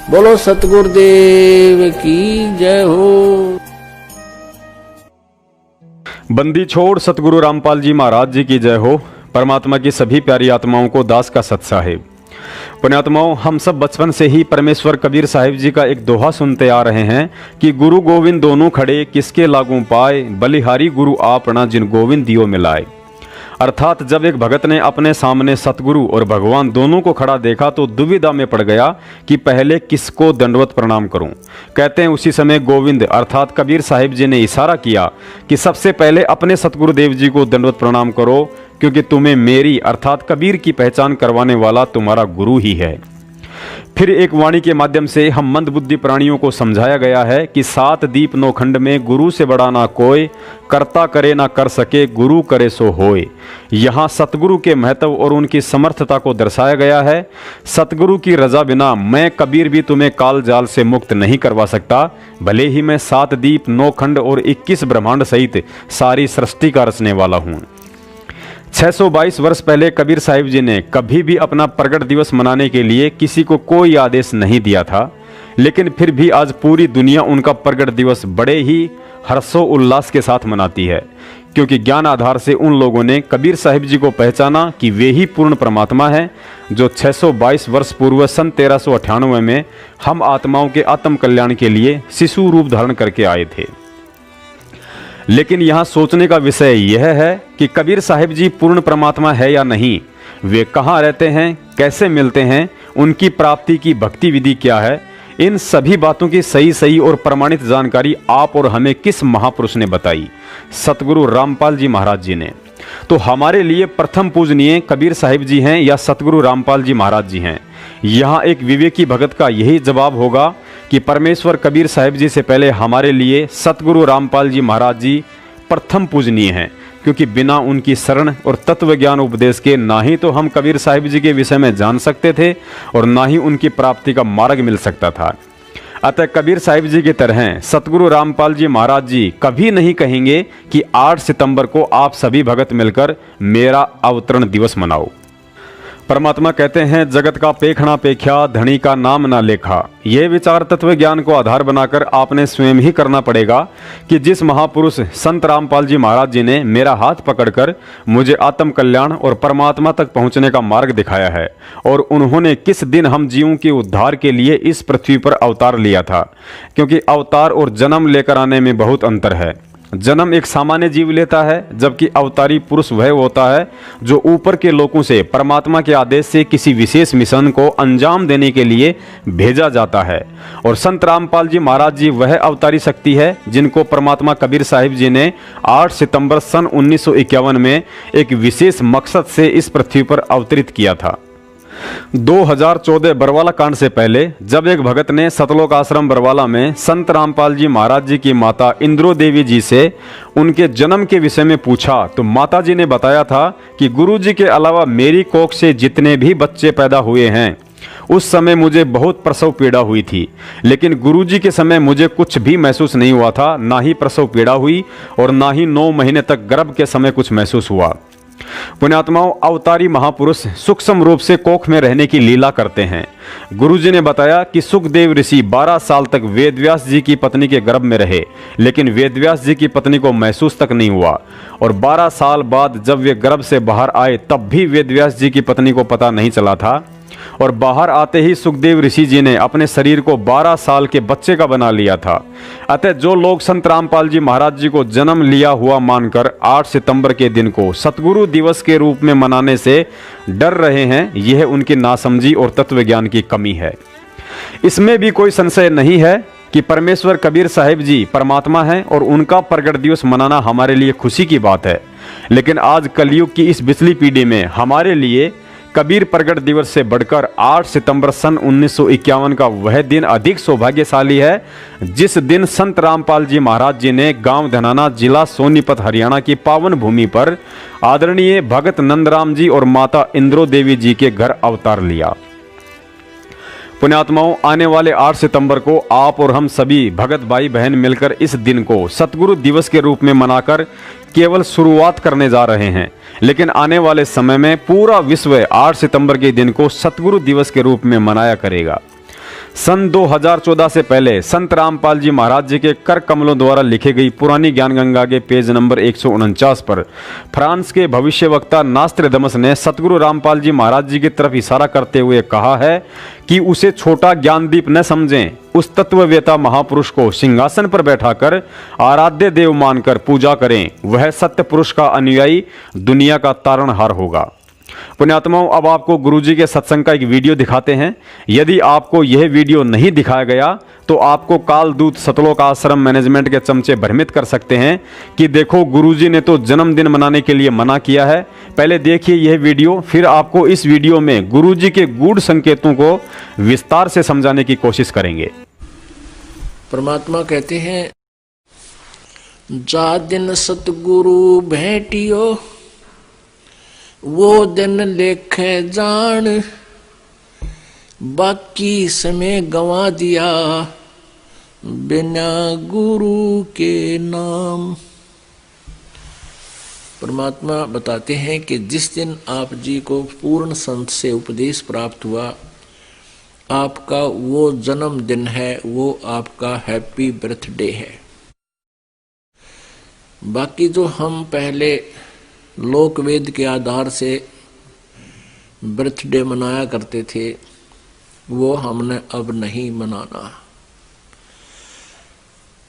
बोलो सतगुरुदेव की जय हो। बंदी छोड़ सतगुरु रामपाल जी महाराज जी की जय हो। परमात्मा की सभी प्यारी आत्माओं को दास का सत साहिब। पुण्यात्माओं, हम सब बचपन से ही परमेश्वर कबीर साहिब जी का एक दोहा सुनते आ रहे हैं कि गुरु गोविंद दोनों खड़े किसके लागू पाए, बलिहारी गुरु आपना जिन गोविंद दियो मिलाए। अर्थात जब एक भगत ने अपने सामने सतगुरु और भगवान दोनों को खड़ा देखा तो दुविधा में पड़ गया कि पहले किसको दंडवत प्रणाम करूं। कहते हैं उसी समय गोविंद अर्थात कबीर साहिब जी ने इशारा किया कि सबसे पहले अपने सतगुरुदेव जी को दंडवत प्रणाम करो, क्योंकि तुम्हें मेरी अर्थात कबीर की पहचान करवाने वाला तुम्हारा गुरु ही है। फिर एक वाणी के माध्यम से हम मंदबुद्धि प्राणियों को समझाया गया है कि 7 दीप 9 खंड में गुरु से बड़ा ना कोई, करता करे ना कर सके, गुरु करे सो होए। यहाँ सतगुरु के महत्व और उनकी समर्थता को दर्शाया गया है। सतगुरु की रजा बिना मैं कबीर भी तुम्हें काल जाल से मुक्त नहीं करवा सकता, भले ही मैं 7 दीप 9 खंड और 21 ब्रह्मांड सहित सारी सृष्टि का रचने वाला हूँ। 622 वर्ष पहले कबीर साहिब जी ने कभी भी अपना प्रगट दिवस मनाने के लिए किसी को कोई आदेश नहीं दिया था, लेकिन फिर भी आज पूरी दुनिया उनका प्रगट दिवस बड़े ही हर्षोल्लास के साथ मनाती है, क्योंकि ज्ञान आधार से उन लोगों ने कबीर साहिब जी को पहचाना कि वे ही पूर्ण परमात्मा है, जो 622 वर्ष पूर्व सन 1398 में हम आत्माओं के आत्म कल्याण के लिए शिशु रूप धारण करके आए थे। लेकिन यहाँ सोचने का विषय यह है कि कबीर साहिब जी पूर्ण परमात्मा है या नहीं, वे कहाँ रहते हैं, कैसे मिलते हैं, उनकी प्राप्ति की भक्ति विधि क्या है, इन सभी बातों की सही और प्रमाणित जानकारी आप और हमें किस महापुरुष ने बताई? सतगुरु रामपाल जी महाराज जी ने। तो हमारे लिए प्रथम पूजनीय कबीर साहिब जी हैं या सतगुरु रामपाल जी महाराज जी हैं? यहाँ एक विवेकी भगत का यही जवाब होगा कि परमेश्वर कबीर साहिब जी से पहले हमारे लिए सतगुरु रामपाल जी महाराज जी प्रथम पूजनीय हैं, क्योंकि बिना उनकी शरण और तत्व ज्ञान उपदेश के ना ही तो हम कबीर साहिब जी के विषय में जान सकते थे और ना ही उनकी प्राप्ति का मार्ग मिल सकता था। अतः कबीर साहिब जी की तरह सतगुरु रामपाल जी महाराज जी कभी नहीं कहेंगे कि 8 सितंबर को आप सभी भगत मिलकर मेरा अवतरण दिवस मनाओ। परमात्मा कहते हैं जगत का पेखना पेख्या, धनी का नाम ना लेखा। यह विचार तत्व ज्ञान को आधार बनाकर आपने स्वयं ही करना पड़ेगा कि जिस महापुरुष संत रामपाल जी महाराज जी ने मेरा हाथ पकड़कर मुझे आत्म कल्याण और परमात्मा तक पहुंचने का मार्ग दिखाया है, और उन्होंने किस दिन हम जीवों के उद्धार के लिए इस पृथ्वी पर अवतार लिया था, क्योंकि अवतार और जन्म लेकर आने में बहुत अंतर है। जन्म एक सामान्य जीव लेता है, जबकि अवतारी पुरुष वह होता है जो ऊपर के लोगों से परमात्मा के आदेश से किसी विशेष मिशन को अंजाम देने के लिए भेजा जाता है। और संत रामपाल जी महाराज जी वह अवतारी शक्ति है जिनको परमात्मा कबीर साहिब जी ने 8 सितंबर सन 1951 में एक विशेष मकसद से इस पृथ्वी पर अवतरित किया था। 2014 बरवाला कांड से पहले जब एक भगत ने सतलोक आश्रम बरवाला में संत रामपाल जी महाराज जी की माता इंद्रो देवी जी से उनके जन्म के विषय में पूछा, तो माता जी ने बताया था कि गुरु जी के अलावा मेरी कोख से जितने भी बच्चे पैदा हुए हैं उस समय मुझे बहुत प्रसव पीड़ा हुई थी, लेकिन गुरुजी के समय मुझे कुछ भी महसूस नहीं हुआ था, ना ही प्रसव पीड़ा हुई और ना ही 9 महीने तक गर्भ के समय कुछ महसूस हुआ। पुण्यात्माओं, अवतारी महापुरुष सूक्ष्म रूप से कोख में रहने की लीला करते हैं। गुरुजी ने बताया कि सुखदेव ऋषि 12 साल तक वेदव्यास जी की पत्नी के गर्भ में रहे, लेकिन वेदव्यास जी की पत्नी को महसूस तक नहीं हुआ, और 12 साल बाद जब वे गर्भ से बाहर आए तब भी वेदव्यास जी की पत्नी को पता नहीं चला था, और बाहर आते ही सुखदेव ऋषि जी ने अपने शरीर को 12 साल के बच्चे का बना लिया था। अतः जो लोग संत रामपाल जी महाराज जी को जन्म लिया हुआ मानकर 8 सितंबर के दिन को सतगुरु दिवस के रूप में मनाने से डर रहे हैं, यह उनकी नासमझी और तत्व ज्ञान की कमी है। इसमें भी कोई संशय नहीं है कि परमेश्वर कबीर साहिब जी परमात्मा हैं और उनका प्रगट दिवस मनाना हमारे लिए खुशी की बात है। लेकिन आज कलयुग की इस बिचली पीढ़ी में हमारे लिए कबीर प्रगट दिवस से बढ़कर 8 सितंबर सन 1951 का वह दिन अधिक सौभाग्यशाली है, जिस दिन संत रामपाल जी महाराज जी ने गांव धनाना, जिला सोनीपत, हरियाणा की पावन भूमि पर आदरणीय भगत नंदराम जी और माता इंद्रो देवी जी के घर अवतार लिया। पुण्यात्माओं, आने वाले 8 सितंबर को आप और हम सभी भगत भाई बहन मिलकर इस दिन को सतगुरु दिवस के रूप में मनाकर केवल शुरुआत करने जा रहे हैं, लेकिन आने वाले समय में पूरा विश्व 8 सितंबर के दिन को सतगुरु दिवस के रूप में मनाया करेगा। सन 2014 से पहले संत रामपाल जी महाराज जी के कर कमलों द्वारा लिखी गई पुरानी ज्ञान गंगा के पेज नंबर 149 पर फ्रांस के भविष्य वक्ता नास्त्रदमस ने सतगुरु रामपाल जी महाराज जी की तरफ इशारा करते हुए कहा है कि उसे छोटा ज्ञानदीप न समझें, उस तत्ववेता महापुरुष को सिंहासन पर बैठाकर आराध्य देव मानकर पूजा करें। वह सत्य पुरुष का अनुयायी दुनिया का तारणहार होगा। पुण्यात्माओं, अब आपको गुरुजी के सत्संग का एक वीडियो दिखाते हैं। यदि आपको यह वीडियो नहीं दिखाया गया तो आपको कालदूत सतलोक आश्रम मैनेजमेंट के चमचे भ्रमित कर सकते हैं कि देखो गुरुजी ने तो जन्मदिन मनाने के लिए मना किया है। पहले देखिए यह वीडियो, फिर आपको इस वीडियो में गुरुजी के गूढ़ संकेतों को विस्तार से समझाने की कोशिश करेंगे। परमात्मा कहते हैं, जा दिन सतगुरु भेटियो वो दिन लेखे जान, बाकी समय गंवा दिया बिना गुरु के नाम। परमात्मा बताते हैं कि जिस दिन आप जी को पूर्ण संत से उपदेश प्राप्त हुआ, आपका वो जन्मदिन है, वो आपका हैप्पी बर्थडे है। बाकी जो हम पहले लोक वेद के आधार से बर्थडे मनाया करते थे, वो हमने अब नहीं मनाना।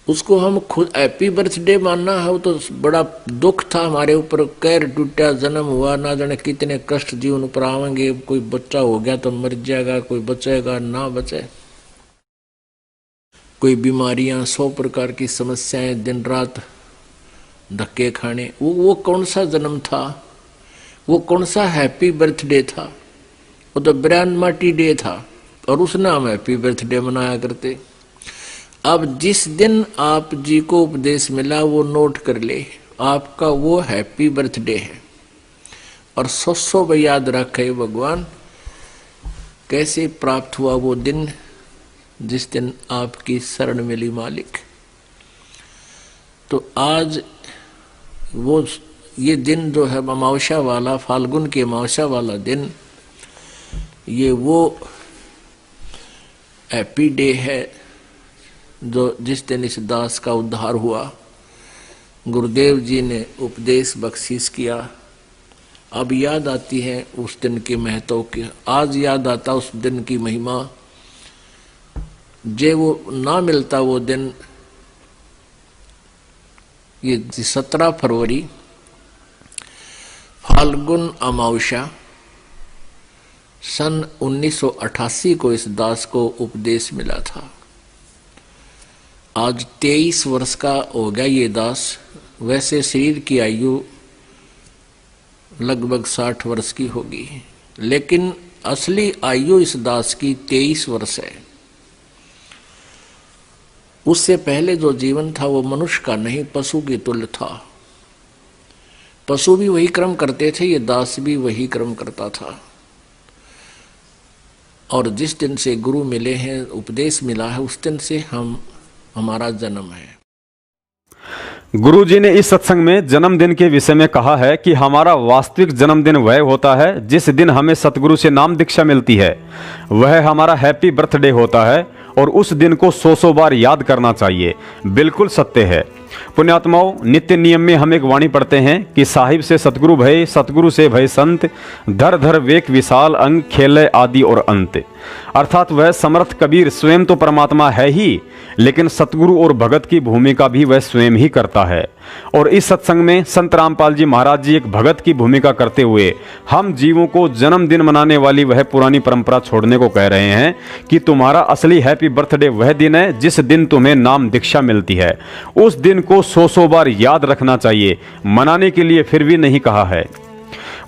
उसको हम खुद हैप्पी बर्थडे मानना है, वो तो बड़ा दुख था हमारे ऊपर। कैर टूटा जन्म हुआ, ना जाने कितने कष्ट जीवन पर आवेंगे। कोई बच्चा हो गया तो मर जाएगा, कोई बचेगा ना बचे, कोई बीमारियां, 100 प्रकार की समस्याएं, दिन रात धक्के खाने। वो कौन सा जन्म था, वो कौन सा हैप्पी बर्थडे था? वो तो ब्रांड माटी डे था और उस नाम हैप्पी बर्थडे मनाया करते। अब जिस दिन आप जी को उपदेश मिला वो नोट कर ले, आपका वो हैप्पी बर्थडे है। और 100 याद रखे भगवान कैसे प्राप्त हुआ वो दिन, जिस दिन आपकी शरण मिली मालिक। तो आज वो ये दिन जो है अमावस्या वाला, फाल्गुन के अमावस्या वाला दिन, ये वो हैप्पी डे है जो जिस दिन इस दास का उद्धार हुआ। गुरुदेव जी ने उपदेश बख्शीश किया। अब याद आती है उस दिन के महत्व की, आज याद आता उस दिन की महिमा। जे वो ना मिलता वो दिन, ये 17 फरवरी फाल्गुन अमावस्या सन 1988 को इस दास को उपदेश मिला था। आज 23 वर्ष का हो गया ये दास। वैसे शरीर की आयु लगभग 60 वर्ष की होगी, लेकिन असली आयु इस दास की 23 वर्ष है। उससे पहले जो जीवन था वो मनुष्य का नहीं, पशु की तुल्य था। पशु भी वही कर्म करते थे, ये दास भी वही कर्म करता था। और जिस दिन से गुरु मिले हैं, उपदेश मिला है, उस दिन से हमारा जन्म है। गुरु जी ने इस सत्संग में जन्मदिन के विषय में कहा है कि हमारा वास्तविक जन्मदिन वह होता है जिस दिन हमें सतगुरु से नाम दीक्षा मिलती है। वह हमारा हैप्पी बर्थडे होता है और उस दिन को 100 बार याद करना चाहिए। बिल्कुल सत्य है। पुण्यात्माओं, नित्य नियम में हम एक वाणी पढ़ते हैं कि साहिब से सतगुरु भय, सतगुरु से भय संत, धर धर वेक विशाल अंग, खेलय आदि और अंत। अर्थात वह समर्थ कबीर स्वयं तो परमात्मा है ही, लेकिन सतगुरु और भगत की भूमिका भी वह स्वयं ही करता है। और इस सत्संग में संत रामपाल जी महाराज जी एक भगत की भूमिका करते हुए हम जीवों को जन्मदिन मनाने वाली वह पुरानी परंपरा छोड़ने को कह रहे हैं कि तुम्हारा असली हैप्पी बर्थडे वह दिन है जिस दिन तुम्हें नाम दीक्षा मिलती है। उस दिन को 100 बार याद रखना चाहिए, मनाने के लिए फिर भी नहीं कहा है।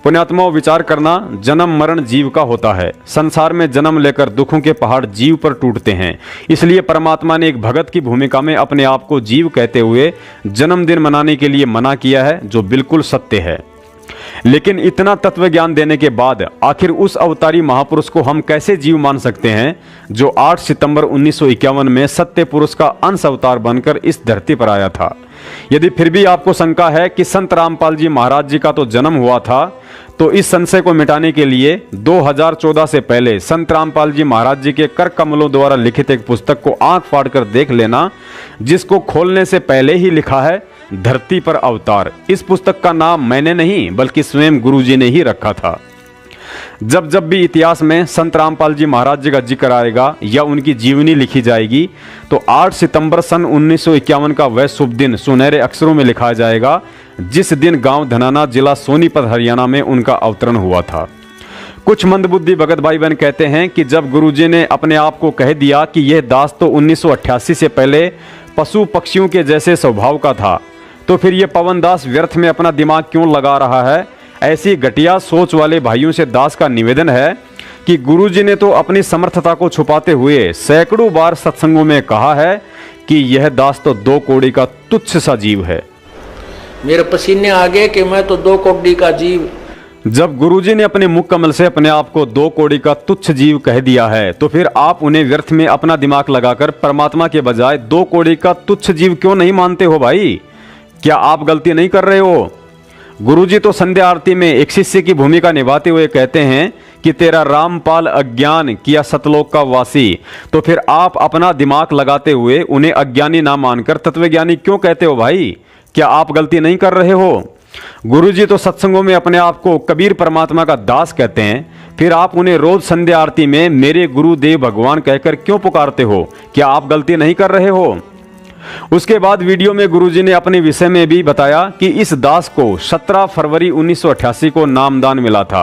पुण्यात्माओं, विचार करना, जन्म मरण जीव का होता है। संसार में जन्म लेकर दुखों के पहाड़ जीव पर टूटते हैं। इसलिए परमात्मा ने एक भगत की भूमिका में अपने आप को जीव कहते हुए जन्मदिन मनाने के लिए मना किया है, जो बिल्कुल सत्य है। लेकिन इतना तत्व ज्ञान देने के बाद आखिर उस अवतारी महापुरुष को हम कैसे जीव मान सकते हैं जो 8 सितंबर 1951 में सत्य पुरुष का अंश अवतार बनकर इस धरती पर आया था। यदि फिर भी आपको शंका है कि संत रामपाल जी महाराज जी का तो जन्म हुआ था, तो इस संशय को मिटाने के लिए 2014 से पहले संत रामपाल जी महाराज जी के कर कमलों द्वारा लिखित एक पुस्तक को आंख फाड़ कर देख लेना, जिसको खोलने से पहले ही लिखा है धरती पर अवतार। इस पुस्तक का नाम मैंने नहीं बल्कि स्वयं गुरुजी ने ही रखा था। जब जब भी इतिहास में संत रामपाल जी महाराज जी का जिक्र आएगा या उनकी जीवनी लिखी जाएगी तो 8 सितंबर सन 1951 का वह शुभ दिन सुनहरे अक्षरों में लिखा जाएगा, जिस दिन गांव धनाना जिला सोनीपत हरियाणा में उनका अवतरण हुआ था। कुछ मंदबुद्धि भगत भाई बहन कहते हैं कि जब गुरुजी ने अपने आप को कह दिया कि यह दास तो 1988 से पहले पशु पक्षियों के जैसे स्वभाव का था, तो फिर यह पवन दास व्यर्थ में अपना दिमाग क्यों लगा रहा है। ऐसी घटिया सोच वाले भाइयों से दास का निवेदन है कि गुरुजी ने तो अपनी समर्थता को छुपाते हुए सैकड़ों बार सत्संगों में कहा है कि यह दास तो 2 कौड़ी का तुच्छ सा जीव है। मेरे पसीने आ गए कि मैं तो 2 कौड़ी का जीव। जब गुरुजी ने अपने मुख कमल से अपने आप को 2 कौड़ी का तुच्छ जीव कह दिया है, तो फिर आप उन्हें व्यर्थ में अपना दिमाग लगाकर परमात्मा के बजाय 2 कौड़ी का तुच्छ जीव क्यों नहीं मानते हो भाई? क्या आप गलती नहीं कर रहे हो? गुरुजी तो संध्या आरती में एक शिष्य की भूमिका निभाते हुए कहते हैं कि तेरा रामपाल अज्ञान किया सतलोक का वासी। तो फिर आप अपना दिमाग लगाते हुए उन्हें अज्ञानी ना मानकर तत्वज्ञानी क्यों कहते हो भाई? क्या आप गलती नहीं कर रहे हो? गुरुजी तो सत्संगों में अपने आप को कबीर परमात्मा का दास कहते हैं, फिर आप उन्हें रोज संध्या आरती में मेरे गुरुदेव भगवान कहकर क्यों पुकारते हो? क्या आप गलती नहीं कर रहे हो? उसके बाद वीडियो में गुरुजी ने अपने विषय में भी बताया कि इस दास को 17 फरवरी 1988 को नामदान मिला था।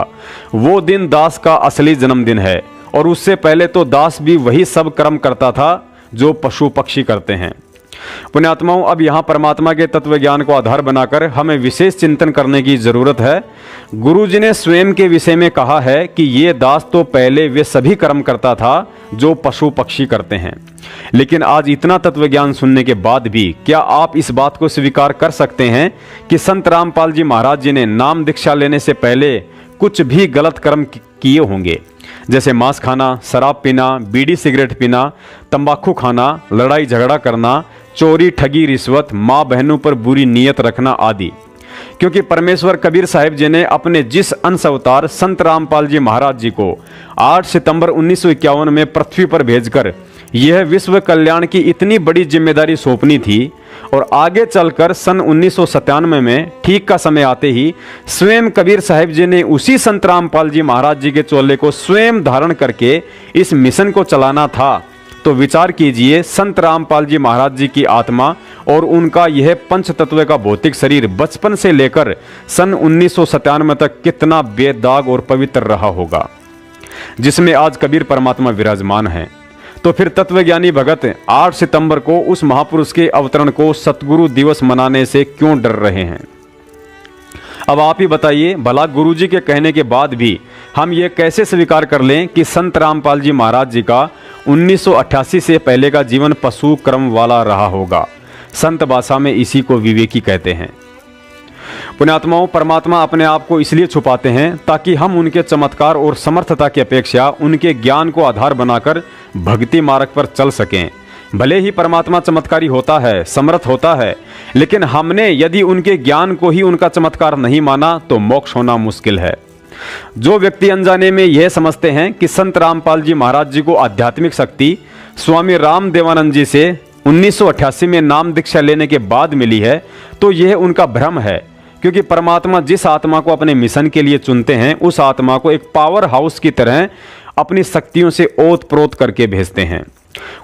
वो दिन दास का असली जन्मदिन है और उससे पहले तो दास भी वही सब कर्म करता था जो पशु पक्षी करते हैं। पुण्यात्माओं, अब यहाँ परमात्मा के तत्व ज्ञान को आधार बनाकर हमें विशेष चिंतन करने की जरूरत है। गुरुजी ने स्वयं के विषय में कहा है कि ये दास तो पहले वे सभी कर्म करता था जो पशु पक्षी करते हैं। लेकिन आज इतना तत्व ज्ञान सुनने के बाद भी क्या आप इस बात को स्वीकार कर सकते हैं कि संत रामपाल जी महाराज जी ने नाम दीक्षा लेने से पहले कुछ भी गलत कर्म किए होंगे, जैसे मांस खाना, शराब पीना, बीड़ी सिगरेट पीना, तंबाकू खाना, लड़ाई झगड़ा करना, चोरी, ठगी, रिश्वत, माँ बहनों पर बुरी नीयत रखना आदि। क्योंकि परमेश्वर कबीर साहिब जी ने अपने जिस अंश अवतार संत रामपाल जी महाराज जी को 8 सितंबर 1951 में पृथ्वी पर भेजकर यह विश्व कल्याण की इतनी बड़ी जिम्मेदारी सौंपनी थी, और आगे चलकर सन 1997 में ठीक का समय आते ही स्वयं कबीर साहिब जी ने उसी संत रामपाल जी महाराज जी के चोले को स्वयं धारण करके इस मिशन को चलाना था, तो विचार कीजिए संत रामपाल जी महाराज जी की आत्मा और उनका यह पंच तत्व का भौतिक शरीर बचपन से लेकर सन 1997 तक कितना बेदाग और पवित्र रहा होगा, जिसमें आज कबीर परमात्मा विराजमान है। तो फिर तत्वज्ञानी भगत 8 सितंबर को उस महापुरुष के अवतरण को सतगुरु दिवस मनाने से क्यों डर रहे हैं? अब आप ही बताइए, भला गुरुजी के कहने के बाद भी हम ये कैसे स्वीकार कर लें कि संत रामपाल जी महाराज जी का 1988 से पहले का जीवन पशु क्रम वाला रहा होगा? संत भाषा में इसी को विवेकी कहते हैं। पुण्यात्माओं, परमात्मा अपने आप को इसलिए छुपाते हैं ताकि हम उनके चमत्कार और समर्थता की अपेक्षा उनके ज्ञान को आधार बनाकर भक्ति मार्ग पर चल सकें। भले ही परमात्मा चमत्कारी होता है, समर्थ होता है, लेकिन हमने यदि उनके ज्ञान को ही उनका चमत्कार नहीं माना तो मोक्ष होना मुश्किल है। जो व्यक्ति अनजाने में यह समझते हैं कि संत रामपाल जी महाराज जी को आध्यात्मिक शक्ति स्वामी राम देवानंद जी से 1988 में नाम दीक्षा लेने के बाद मिली है, तो यह उनका भ्रम है। क्योंकि परमात्मा जिस आत्मा को अपने मिशन के लिए चुनते हैं उस आत्मा को एक पावर हाउस की तरह अपनी शक्तियों से ओत प्रोत करके भेजते हैं।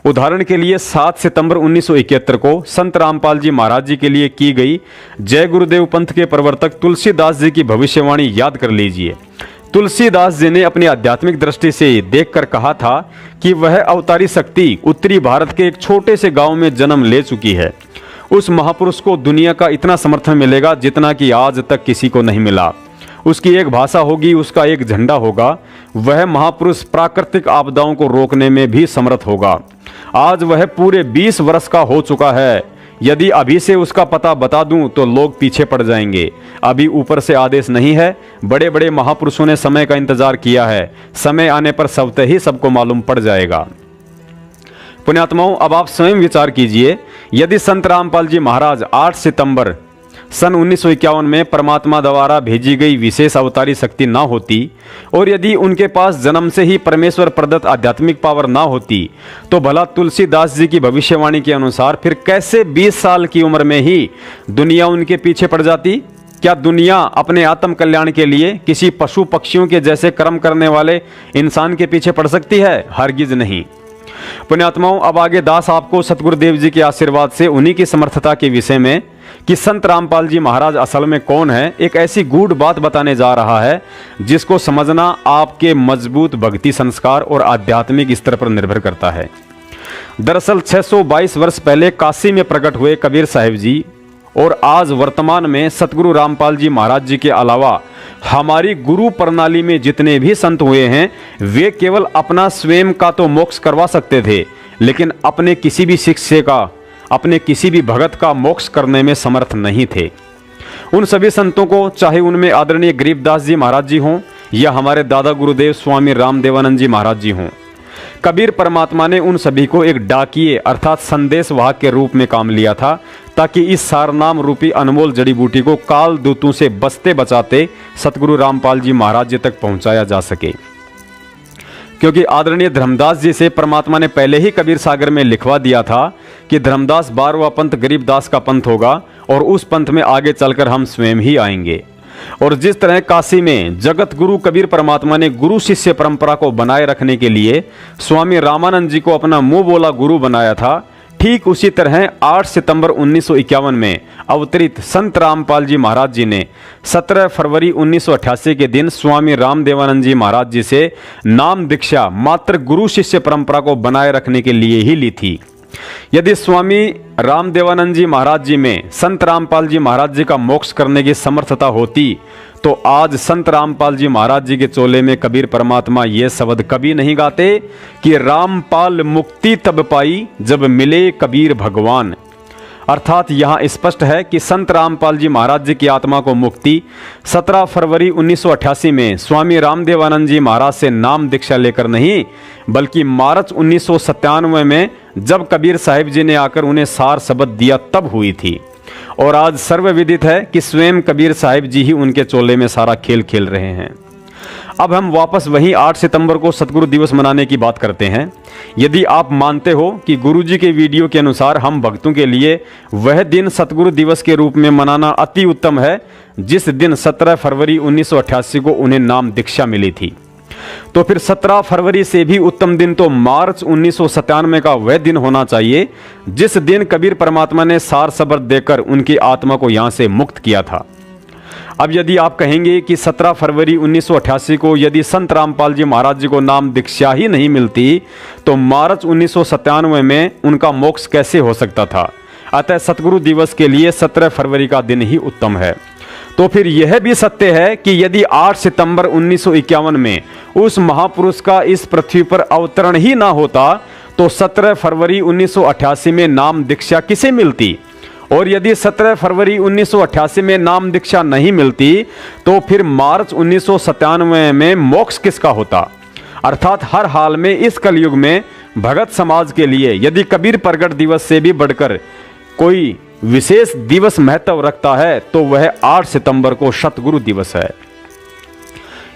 उदाहरण के लिए 7 सितंबर 1971 को संत रामपाल जी महाराज जी के लिए की गई जय गुरुदेव पंथ के प्रवर्तक तुलसीदास जी की भविष्यवाणी याद कर लीजिए। तुलसीदास जी ने अपनी आध्यात्मिक दृष्टि से देखकर कहा था कि वह अवतारी शक्ति उत्तरी भारत के एक छोटे से गांव में जन्म ले चुकी है। उस महापुरुष को दुनिया का इतना समर्थन मिलेगा जितना कि आज तक किसी को नहीं मिला। उसकी एक भाषा होगी, उसका एक झंडा होगा। वह महापुरुष प्राकृतिक आपदाओं को रोकने में भी समर्थ होगा। आज वह पूरे 20 वर्ष का हो चुका है। यदि अभी से उसका पता बता दूं तो लोग पीछे पड़ जाएंगे। अभी ऊपर से आदेश नहीं है। बड़े बड़े महापुरुषों ने समय का इंतजार किया है। समय आने पर स्वतः ही सबको मालूम पड़ जाएगा। पुण्यात्माओं, अब आप स्वयं विचार कीजिए, यदि संत रामपाल जी महाराज 8 सितंबर सन 1951 में परमात्मा द्वारा भेजी गई विशेष अवतारी शक्ति ना होती और यदि उनके पास जन्म से ही परमेश्वर प्रदत्त आध्यात्मिक पावर ना होती तो भला तुलसीदास जी की भविष्यवाणी के अनुसार फिर कैसे 20 साल की उम्र में ही दुनिया उनके पीछे पड़ जाती? क्या दुनिया अपने आत्म कल्याण के लिए किसी पशु पक्षियों के जैसे कर्म करने वाले इंसान के पीछे पड़ सकती है? हरगिज नहीं। पुण्यात्माओं, अब आगे दास आपको सतगुरुदेव जी के आशीर्वाद से उन्हीं की समर्थता के विषय में कि संत रामपाल जी महाराज असल में कौन है, एक ऐसी गूढ़ बात बताने जा रहा है जिसको समझना आपके मजबूत भक्ति संस्कार और आध्यात्मिक स्तर पर निर्भर करता है। दरअसल 622 वर्ष पहले काशी में प्रकट हुए कबीर साहिब जी और आज वर्तमान में सतगुरु रामपाल जी महाराज जी के अलावा हमारी गुरु प्रणाली में जितने भी संत हुए हैं वे केवल अपना स्वयं का तो मोक्ष करवा सकते थे, लेकिन अपने किसी भी शिष्य का, अपने किसी भी भगत का मोक्ष करने में समर्थ नहीं थे। उन सभी संतों को, चाहे उनमें आदरणीय गरीबदास जी महाराज जी हों या हमारे दादा गुरुदेव स्वामी रामदेवानंद जी महाराज जी हों, कबीर परमात्मा ने उन सभी को एक डाकिए अर्थात संदेशवाहक के रूप में काम लिया था ताकि इस सारनाम रूपी अनमोल जड़ी बूटी को काल दूतों से बचते बचाते सतगुरु रामपाल जी महाराज जी तक पहुंचाया जा सके। क्योंकि आदरणीय धर्मदास जी से परमात्मा ने पहले ही कबीर सागर में लिखवा दिया था कि धर्मदास 12वां पंथ गरीबदास का पंथ होगा और उस पंथ में आगे चलकर हम स्वयं ही आएंगे। और जिस तरह काशी में जगत गुरु कबीर परमात्मा ने गुरु शिष्य परंपरा को बनाए रखने के लिए स्वामी रामानंद जी को अपना मुंह बोला गुरु बनाया था, ठीक उसी तरह 8 सितंबर 1951 में अवतरित संत रामपाल जी महाराज जी ने 17 फरवरी 1988 के दिन स्वामी रामदेवानंद जी महाराज जी से नाम दीक्षा मात्र गुरु शिष्य परंपरा को बनाए रखने के लिए ही ली थी। यदि स्वामी रामदेवानंद जी महाराज जी में संत रामपाल जी महाराज जी का मोक्ष करने की समर्थता होती तो आज संत रामपाल जी महाराज जी के चोले में कबीर परमात्मा ये शब्द कभी नहीं गाते कि रामपाल मुक्ति तब पाई जब मिले कबीर भगवान। अर्थात यहाँ स्पष्ट है कि संत रामपाल जी महाराज जी की आत्मा को मुक्ति 17 फरवरी 1988 में स्वामी रामदेवानंद जी महाराज से नाम दीक्षा लेकर नहीं, बल्कि मार्च 1997 में जब कबीर साहिब जी ने आकर उन्हें सार शब्द दिया तब हुई थी। और आज सर्वविदित है कि स्वयं कबीर साहिब जी ही उनके चोले में सारा खेल खेल रहे हैं। अब हम वापस वहीं 8 सितंबर को सतगुरु दिवस मनाने की बात करते हैं। यदि आप मानते हो कि गुरुजी के वीडियो के अनुसार हम भक्तों के लिए वह दिन सतगुरु दिवस के रूप में मनाना अति उत्तम है जिस दिन 17 फरवरी 1988 को उन्हें नाम दीक्षा मिली थी, तो फिर 17 फरवरी से भी उत्तम दिन तो मार्च 1997 का वह दिन होना चाहिए जिस दिन कबीर परमात्मा ने सार सबर देकर उनकी आत्मा को यहां से मुक्त किया था। अब यदि आप कहेंगे कि 17 फरवरी 1988 को यदि संत रामपाल जी महाराज जी को नाम दीक्षा ही नहीं मिलती तो मार्च 1997 में उनका मोक्ष कैसे हो सकता था? अतः सतगुरु दिवस के लिए 17 फरवरी का दिन ही उत्तम है। तो फिर यह भी सत्य है कि यदि 8 सितंबर 1951 में उस महापुरुष का इस पृथ्वी पर अवतरण ही ना होता तो 17 फरवरी 1988 में नाम दीक्षा किसे मिलती? और यदि 17 फरवरी 1988 में नाम दीक्षा नहीं मिलती तो फिर मार्च 1997 में मोक्ष किसका होता? अर्थात हर हाल में इस कलयुग में भगत समाज के लिए यदि कबीर प्रगट दिवस से भी बढ़कर कोई विशेष दिवस महत्व रखता है तो वह 8 सितंबर को सतगुरु दिवस है।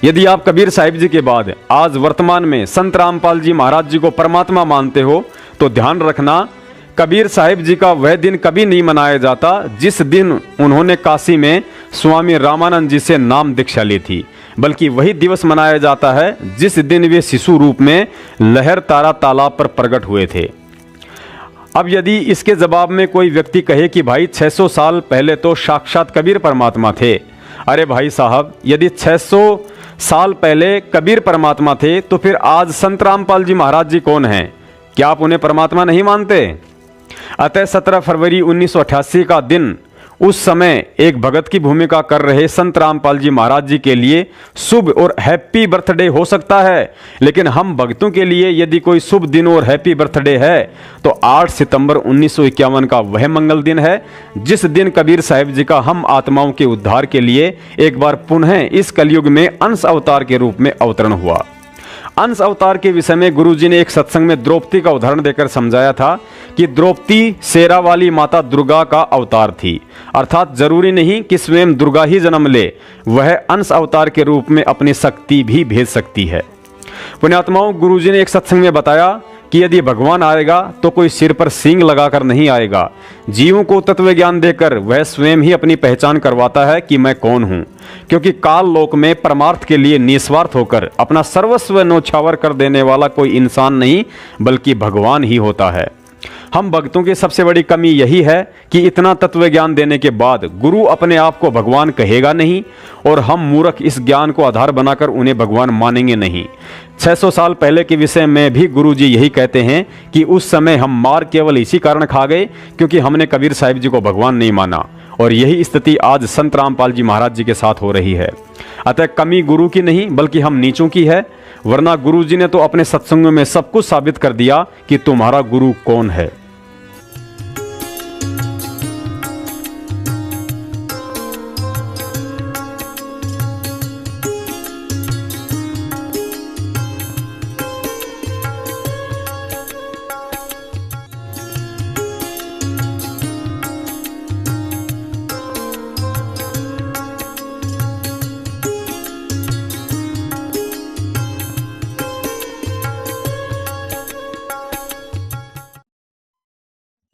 यदि आप कबीर साहिब जी के बाद आज वर्तमान में संत रामपाल जी महाराज जी को परमात्मा मानते हो तो ध्यान रखना कबीर साहिब जी का वह दिन कभी नहीं मनाया जाता जिस दिन उन्होंने काशी में स्वामी रामानंद जी से नाम दीक्षा ली थी, बल्कि वही दिवस मनाया जाता है जिस दिन वे शिशु रूप में लहर तारा तालाब पर प्रकट हुए थे। अब यदि इसके जवाब में कोई व्यक्ति कहे कि भाई 600 साल पहले तो साक्षात कबीर परमात्मा थे, अरे भाई साहब, यदि 600 साल पहले कबीर परमात्मा थे तो फिर आज संत रामपाल जी महाराज जी कौन हैं? क्या आप उन्हें परमात्मा नहीं मानते? अतः 17 फरवरी 1988 का दिन उस समय एक भगत की भूमिका कर रहे संत रामपाल जी महाराज जी के लिए शुभ और हैप्पी बर्थडे हो सकता है, लेकिन हम भक्तों के लिए यदि कोई शुभ दिन और हैप्पी बर्थडे है तो 8 सितंबर 1951 का वह मंगल दिन है जिस दिन कबीर साहिब जी का हम आत्माओं के उद्धार के लिए एक बार पुनः इस कलयुग में अंश अवतार के रूप में अवतरण हुआ। अंश अवतार के विषय में गुरुजी ने एक सत्संग में द्रौपदी का उदाहरण देकर समझाया था कि द्रौपदी शेरावाली माता दुर्गा का अवतार थी, अर्थात जरूरी नहीं कि स्वयं दुर्गा ही जन्म ले, वह अंश अवतार के रूप में अपनी शक्ति भी भेज सकती है। पुण्यात्माओं, गुरुजी ने एक सत्संग में बताया कि यदि भगवान आएगा तो कोई सिर पर सींग लगाकर नहीं आएगा। जीवों को तत्व ज्ञान देकर वह स्वयं ही अपनी पहचान करवाता है कि मैं कौन हूं, क्योंकि काल लोक में परमार्थ के लिए निस्वार्थ होकर अपना सर्वस्व न्योछावर कर देने वाला कोई इंसान नहीं बल्कि भगवान ही होता है। हम भक्तों की सबसे बड़ी कमी यही है कि इतना तत्व ज्ञान देने के बाद गुरु अपने आप को भगवान कहेगा नहीं और हम मूर्ख इस ज्ञान को आधार बनाकर उन्हें भगवान मानेंगे नहीं। 600 साल पहले के विषय में भी गुरु जी यही कहते हैं कि उस समय हम मार केवल इसी कारण खा गए क्योंकि हमने कबीर साहिब जी को भगवान नहीं माना, और यही स्थिति आज संत रामपाल जी महाराज जी के साथ हो रही है। अतः कमी गुरु की नहीं बल्कि हम नीचों की है, वरना गुरु जी ने तो अपने सत्संगों में सब कुछ साबित कर दिया कि तुम्हारा गुरु कौन है।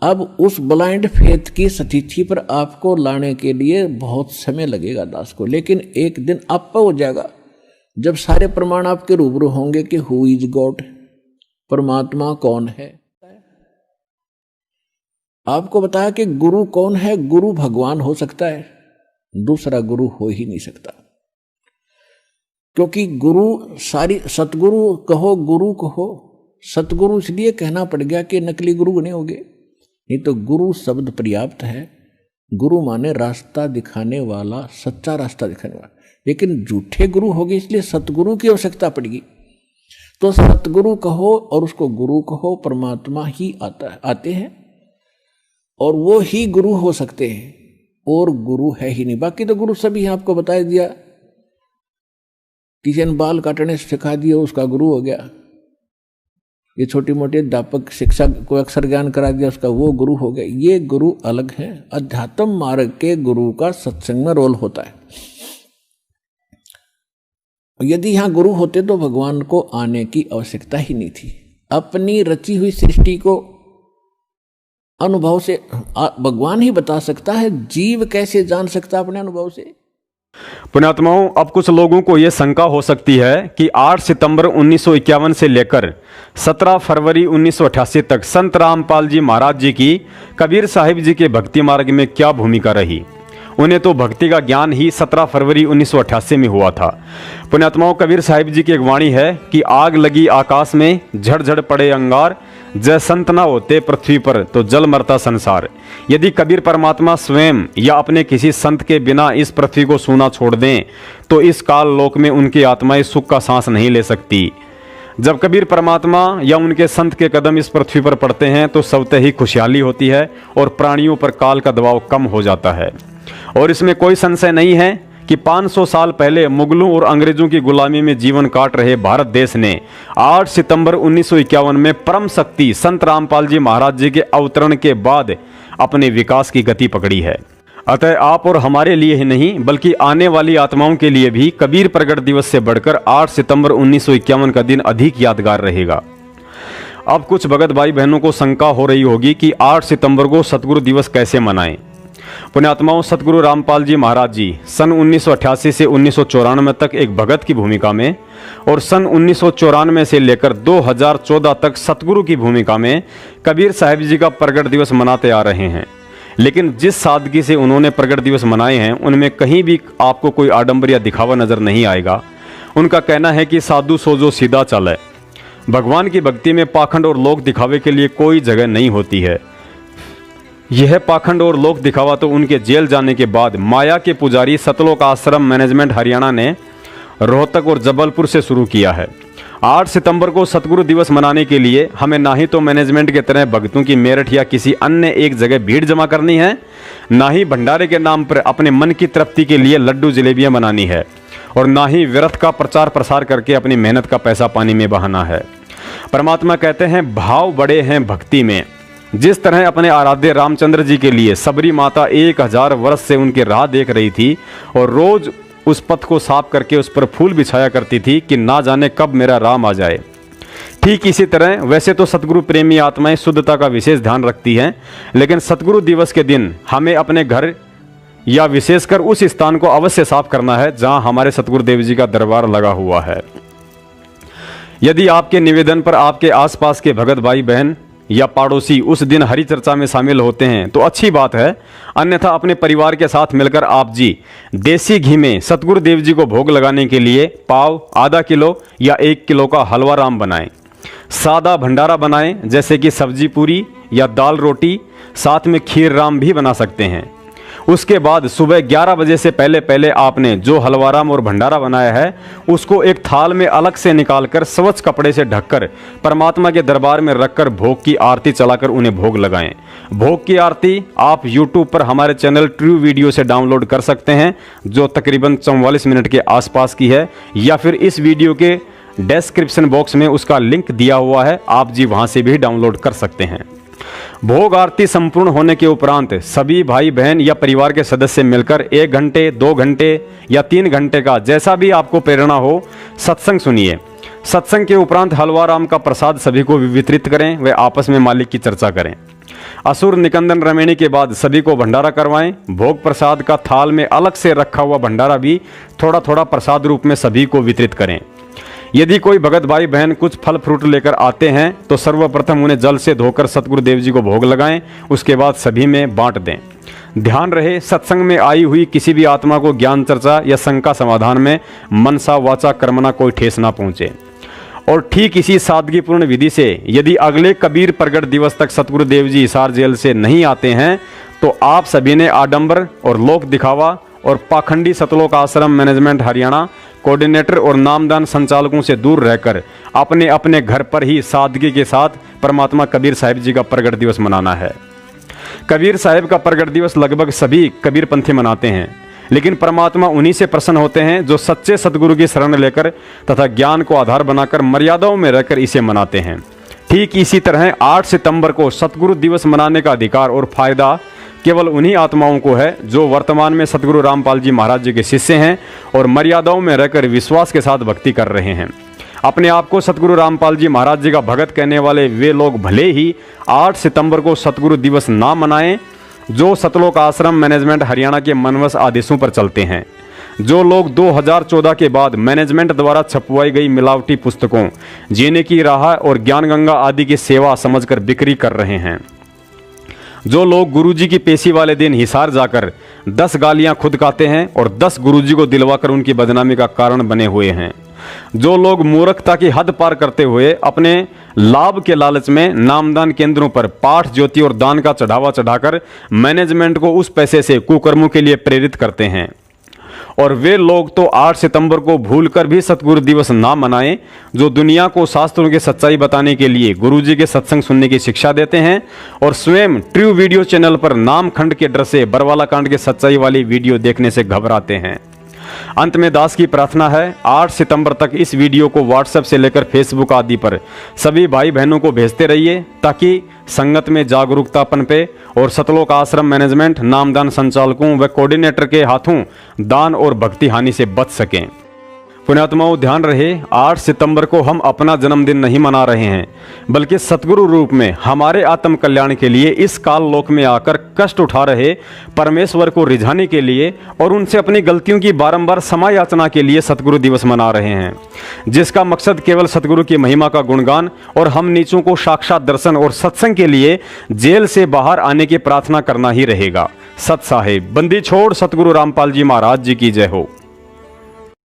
अब उस ब्लाइंड फेथ की स्थिति पर आपको लाने के लिए बहुत समय लगेगा दास को, लेकिन एक दिन आप हो जाएगा जब सारे प्रमाण आपके रूबरू होंगे कि हु इज गॉड, परमात्मा कौन है। आपको बताया कि गुरु कौन है। गुरु भगवान हो सकता है, दूसरा गुरु हो ही नहीं सकता, क्योंकि गुरु सारी सतगुरु कहो गुरु कहो, सतगुरु इसलिए कहना पड़ गया कि नकली गुरु नहीं होगे, नहीं तो गुरु शब्द पर्याप्त है। गुरु माने रास्ता दिखाने वाला, सच्चा रास्ता दिखाने वाला, लेकिन झूठे गुरु हो गए इसलिए सतगुरु की आवश्यकता पड़ेगी। तो सतगुरु कहो और उसको गुरु कहो, परमात्मा ही आते हैं और वो ही गुरु हो सकते हैं, और गुरु है ही नहीं। बाकी तो गुरु सभी आपको बता दिया, किसी ने बाल काटने सिखा दिया उसका गुरु हो गया, ये छोटी मोटी अध्यापक शिक्षा को अक्षर ज्ञान करा दिया उसका वो गुरु हो गया। ये गुरु अलग है। अध्यात्म मार्ग के गुरु का सत्संग में रोल होता है। यदि यहां गुरु होते तो भगवान को आने की आवश्यकता ही नहीं थी। अपनी रची हुई सृष्टि को अनुभव से भगवान ही बता सकता है, जीव कैसे जान सकता अपने अनुभव से। पुण्यात्माओं, अब कुछ लोगों को यह शंका हो सकती है कि 8 सितंबर 1951 से लेकर 17 फरवरी 1988 तक संत रामपाल जी महाराज जी की कबीर साहिब जी के भक्ति मार्ग में क्या भूमिका रही। उन्हें तो भक्ति का ज्ञान ही 17 फरवरी 1988 में हुआ था। पुण्यात्माओं, कबीर साहिब जी की एक वाणी है कि आग लगी आकाश में, झड़झड़ पड़े अंगार, जय संत ना होते पृथ्वी पर तो जल मरता संसार। यदि कबीर परमात्मा स्वयं या अपने किसी संत के बिना इस पृथ्वी को सूना छोड़ दें तो इस काल लोक में उनकी आत्माएं सुख का सांस नहीं ले सकती। जब कबीर परमात्मा या उनके संत के कदम इस पृथ्वी पर पड़ते हैं तो स्वतः ही खुशहाली होती है और प्राणियों पर काल का दबाव कम हो जाता है। और इसमें कोई संशय नहीं है कि 500 साल पहले मुगलों और अंग्रेजों की गुलामी में जीवन काट रहे भारत देश ने 8 सितंबर 1951 में परम शक्ति संत रामपाल जी महाराज जी के अवतरण के बाद अपने विकास की गति पकड़ी है। अतः आप और हमारे लिए ही नहीं बल्कि आने वाली आत्माओं के लिए भी कबीर प्रगट दिवस से बढ़कर 8 सितंबर 1951 का दिन अधिक यादगार रहेगा। अब कुछ भगत भाई बहनों को शंका हो रही होगी कि 8 सितंबर को सतगुरु दिवस कैसे मनाएं। पुण्यात्माओं, सतगुरु रामपाल जी महाराज जी सन 1988 से 1994 तक एक भगत की भूमिका में और सन 1994 से लेकर 2014 तक सतगुरु की भूमिका में कबीर साहिब जी का प्रगट दिवस मनाते आ रहे हैं। लेकिन जिस सादगी से उन्होंने प्रगट दिवस मनाए हैं उनमें कहीं भी आपको कोई आडंबर या दिखावा नजर नहीं आएगा। उनका कहना है कि साधु सोजो सीधा चले। भगवान की भक्ति में पाखंड और लोक दिखावे के लिए कोई जगह नहीं होती है। यह पाखंड और लोक दिखावा तो उनके जेल जाने के बाद माया के पुजारी सतलोक आश्रम मैनेजमेंट हरियाणा ने रोहतक और जबलपुर से शुरू किया है। 8 सितंबर को सतगुरु दिवस मनाने के लिए हमें ना ही तो मैनेजमेंट के तरह भक्तों की मेरठ या किसी अन्य एक जगह भीड़ जमा करनी है, ना ही भंडारे के नाम पर अपने मन की तृप्ति के लिए लड्डू जलेबियां बनानी है। और ना ही व्यर्थ का प्रचार प्रसार करके अपनी मेहनत का पैसा पानी में बहाना है। परमात्मा कहते हैं भाव बड़े हैं भक्ति में। जिस तरह अपने आराध्य रामचंद्र जी के लिए सबरी माता 1000 वर्ष से उनकी राह देख रही थी और रोज उस पथ को साफ करके उस पर फूल बिछाया करती थी कि ना जाने कब मेरा राम आ जाए, ठीक इसी तरह वैसे तो सतगुरु प्रेमी आत्माएं शुद्धता का विशेष ध्यान रखती हैं, लेकिन सतगुरु दिवस के दिन हमें अपने घर या विशेषकर उस स्थान को अवश्य साफ करना है जहां हमारे सतगुरुदेव जी का दरबार लगा हुआ है। यदि आपके निवेदन पर आपके आसपास के भगत भाई बहन या पड़ोसी उस दिन हरि चर्चा में शामिल होते हैं तो अच्छी बात है, अन्यथा अपने परिवार के साथ मिलकर आप जी देसी घी में सतगुरुदेव जी को भोग लगाने के लिए पाव, आधा किलो या 1 किलो का हलवा राम बनाएं। सादा भंडारा बनाएं, जैसे कि सब्जी पूरी या दाल रोटी, साथ में खीर राम भी बना सकते हैं। उसके बाद सुबह 11 बजे से पहले पहले आपने जो हलवाराम और भंडारा बनाया है उसको एक थाल में अलग से निकालकर स्वच्छ कपड़े से ढककर परमात्मा के दरबार में रखकर भोग की आरती चलाकर उन्हें भोग लगाएं। भोग की आरती आप YouTube पर हमारे चैनल ट्रू वीडियो से डाउनलोड कर सकते हैं, जो तकरीबन 44 मिनट के आसपास की है, या फिर इस वीडियो के डिस्क्रिप्शन बॉक्स में उसका लिंक दिया हुआ है, आप जी वहां से भी डाउनलोड कर सकते हैं। भोग आरती संपूर्ण होने के उपरांत सभी भाई बहन या परिवार के सदस्य मिलकर 1 घंटे, 2 घंटे या 3 घंटे का, जैसा भी आपको प्रेरणा हो, सत्संग सुनिए। सत्संग के उपरांत हलवा राम का प्रसाद सभी को वितरित करें, वे आपस में मालिक की चर्चा करें। असुर निकंदन रमेणी के बाद सभी को भंडारा करवाएं। भोग प्रसाद का थाल में अलग से रखा हुआ भंडारा भी थोड़ा थोड़ा प्रसाद रूप में सभी को वितरित करें। यदि कोई भगत भाई बहन कुछ फल फ्रूट लेकर आते हैं तो सर्वप्रथम उन्हें जल से धोकर सतगुरुदेव जी को भोग लगाएं, उसके बाद सभी में बांट दें। ध्यान रहे, सत्संग में आई हुई किसी भी आत्मा को ज्ञान चर्चा या शंका समाधान में मनसा वाचा कर्मणा कोई ठेस ना पहुंचे। और ठीक इसी सादगीपूर्ण विधि से यदि अगले कबीर प्रगट दिवस तक सतगुरुदेव जी हिसार जेल से नहीं आते हैं तो आप सभी ने आडंबर और लोक दिखावा और पाखंडी सतलोक आश्रम मैनेजमेंट हरियाणा कोऑर्डिनेटर और नामदान संचालकों से दूर रहकर अपने अपने घर पर ही सादगी के साथ परमात्मा कबीर साहिब जी का प्रगट दिवस मनाना है। कबीर साहिब का प्रगट दिवस लगभग सभी कबीर पंथी मनाते हैं, लेकिन परमात्मा उन्हीं से प्रसन्न होते हैं जो सच्चे सतगुरु की शरण लेकर तथा ज्ञान को आधार बनाकर मर्यादाओं में रहकर इसे मनाते हैं। ठीक इसी तरह 8 सितंबर को सतगुरु दिवस मनाने का अधिकार और फायदा केवल उन्हीं आत्माओं को है जो वर्तमान में सतगुरु रामपाल जी महाराज जी के शिष्य हैं और मर्यादाओं में रहकर विश्वास के साथ भक्ति कर रहे हैं। अपने आप को सतगुरु रामपाल जी महाराज जी का भगत कहने वाले वे लोग भले ही 8 सितंबर को सतगुरु दिवस ना मनाएं, जो सतलोक आश्रम मैनेजमेंट हरियाणा के मनवस आदेशों पर चलते हैं। जो लोग 2014 के बाद मैनेजमेंट द्वारा छपवाई गई मिलावटी पुस्तकों, जीने की राह और ज्ञान गंगा आदि की सेवा समझकर बिक्री कर रहे हैं। जो लोग गुरुजी की पेशी वाले दिन हिसार जाकर 10 गालियां खुद खाते हैं और 10 गुरुजी को दिलवाकर उनकी बदनामी का कारण बने हुए हैं। जो लोग मूर्खता की हद पार करते हुए अपने लाभ के लालच में नामदान केंद्रों पर पाठ, ज्योति और दान का चढ़ावा चढ़ाकर मैनेजमेंट को उस पैसे से कुकर्मों के लिए प्रेरित करते हैं। और वे लोग तो 8 सितंबर को भूलकर भी सतगुरु दिवस ना मनाएं, जो दुनिया को शास्त्रों की सच्चाई बताने के लिए गुरुजी के सत्संग सुनने की शिक्षा देते हैं और स्वयं ट्रू वीडियो चैनल पर नाम खंड के डर से बरवाला कांड के सच्चाई वाली वीडियो देखने से घबराते हैं। अंत में दास की प्रार्थना है, 8 सितंबर तक इस वीडियो को व्हाट्सएप से लेकर फेसबुक आदि पर सभी भाई बहनों को भेजते रहिए ताकि संगत में जागरूकता पनपे और सतलोक आश्रम मैनेजमेंट, नामदान संचालकों व कोऑर्डिनेटर के हाथों दान और भक्ति हानि से बच सकें। पुण्यात्माओं, ध्यान रहे, 8 सितंबर को हम अपना जन्मदिन नहीं मना रहे हैं, बल्कि सतगुरु रूप में हमारे आत्म कल्याण के लिए इस काल लोक में आकर कष्ट उठा रहे परमेश्वर को रिझाने के लिए और उनसे अपनी गलतियों की बारंबार क्षमा याचना के लिए सतगुरु दिवस मना रहे हैं, जिसका मकसद केवल सतगुरु की महिमा का गुणगान और हम नीचों को साक्षात दर्शन और सत्संग के लिए जेल से बाहर आने की प्रार्थना करना ही रहेगा। सत साहेब, बंदी छोड़ सतगुरु रामपाल जी महाराज जी की जय हो।